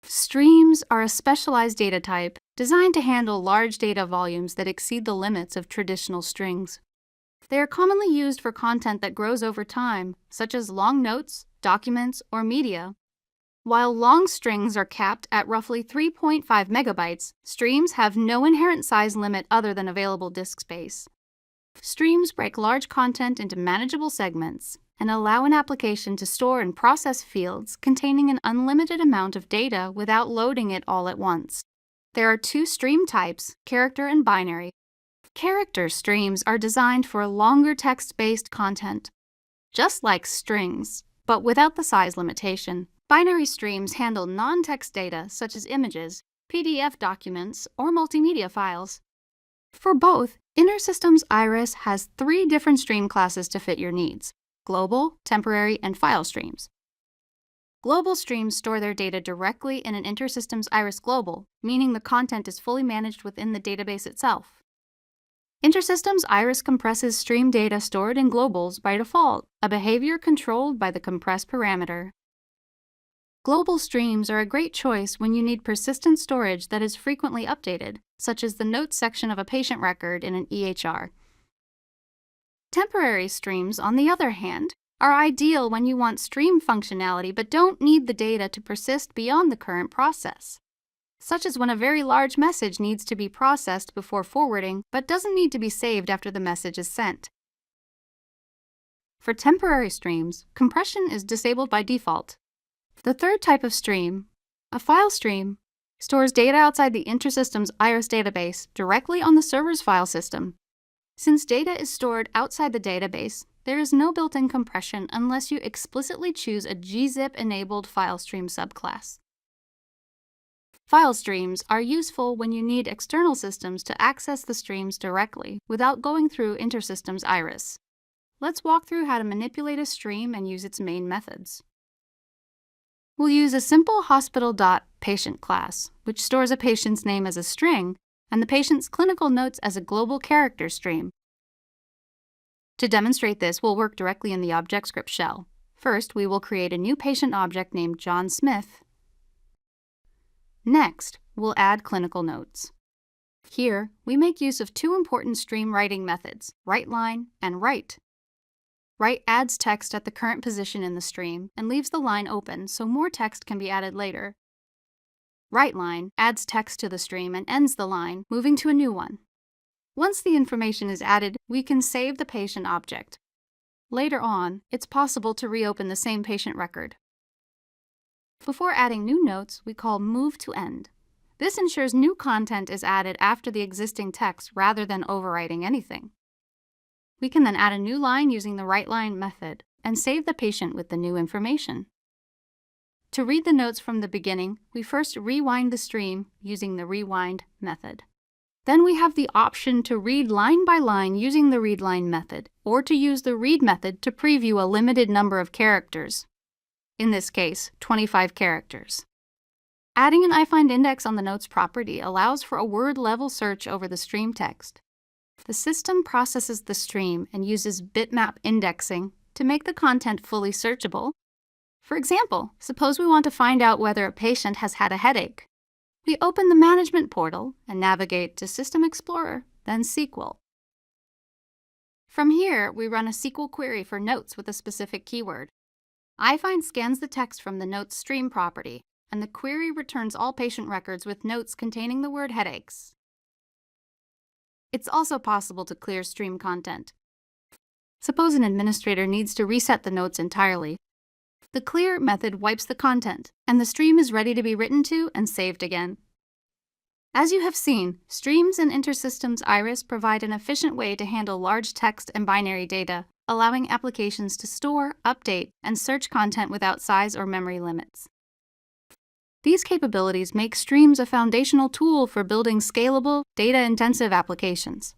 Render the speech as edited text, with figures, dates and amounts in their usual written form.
Streams are a specialized data type designed to handle large data volumes that exceed the limits of traditional strings. They are commonly used for content that grows over time, such as long notes, documents, or media. While long strings are capped at roughly 3.5 megabytes, streams have no inherent size limit other than available disk space. Streams break large content into manageable segments and allow an application to store and process fields containing an unlimited amount of data without loading it all at once. There are two stream types, character and binary. Character streams are designed for longer text-based content, just like strings, but without the size limitation. Binary streams handle non-text data such as images, PDF documents, or multimedia files. For both, InterSystems IRIS has 3 different stream classes to fit your needs: global, temporary, and file streams. Global streams store their data directly in an InterSystems IRIS Global, meaning the content is fully managed within the database itself. InterSystems IRIS compresses stream data stored in globals by default, a behavior controlled by the compress parameter. Global streams are a great choice when you need persistent storage that is frequently updated, such as the notes section of a patient record in an EHR. Temporary streams, on the other hand, are ideal when you want stream functionality but don't need the data to persist beyond the current process, such as when a very large message needs to be processed before forwarding but doesn't need to be saved after the message is sent. For temporary streams, compression is disabled by default. The third type of stream, a file stream, stores data outside the InterSystems IRIS database directly on the server's file system. Since data is stored outside the database, there is no built-in compression unless you explicitly choose a gzip-enabled file stream subclass. File streams are useful when you need external systems to access the streams directly without going through InterSystems IRIS. Let's walk through how to manipulate a stream and use its main methods. We'll use a simple hospital.patient class, which stores a patient's name as a string and the patient's clinical notes as a global character stream. To demonstrate this, we'll work directly in the ObjectScript shell. First, we will create a new patient object named John Smith. Next, we'll add clinical notes. Here, we make use of 2 important stream writing methods, WriteLine and Write. Write adds text at the current position in the stream and leaves the line open so more text can be added later. WriteLine adds text to the stream and ends the line, moving to a new one. Once the information is added, we can save the patient object. Later on, it's possible to reopen the same patient record. Before adding new notes, we call move_to_end. This ensures new content is added after the existing text rather than overwriting anything. We can then add a new line using the WriteLine method and save the patient with the new information. To read the notes from the beginning, we first rewind the stream using the rewind method. Then we have the option to read line by line using the readLine method, or to use the read method to preview a limited number of characters. In this case, 25 characters. Adding an iFind index on the notes property allows for a word-level search over the stream text. The system processes the stream and uses bitmap indexing to make the content fully searchable. For example, suppose we want to find out whether a patient has had a headache. We open the Management portal and navigate to System Explorer, then SQL. From here, we run a SQL query for notes with a specific keyword. iFind scans the text from the notes stream property, and the query returns all patient records with notes containing the word headaches. It's also possible to clear stream content. Suppose an administrator needs to reset the notes entirely. The clear method wipes the content, and the stream is ready to be written to and saved again. As you have seen, streams in InterSystems IRIS provide an efficient way to handle large text and binary data, allowing applications to store, update, and search content without size or memory limits. These capabilities make streams a foundational tool for building scalable, data-intensive applications.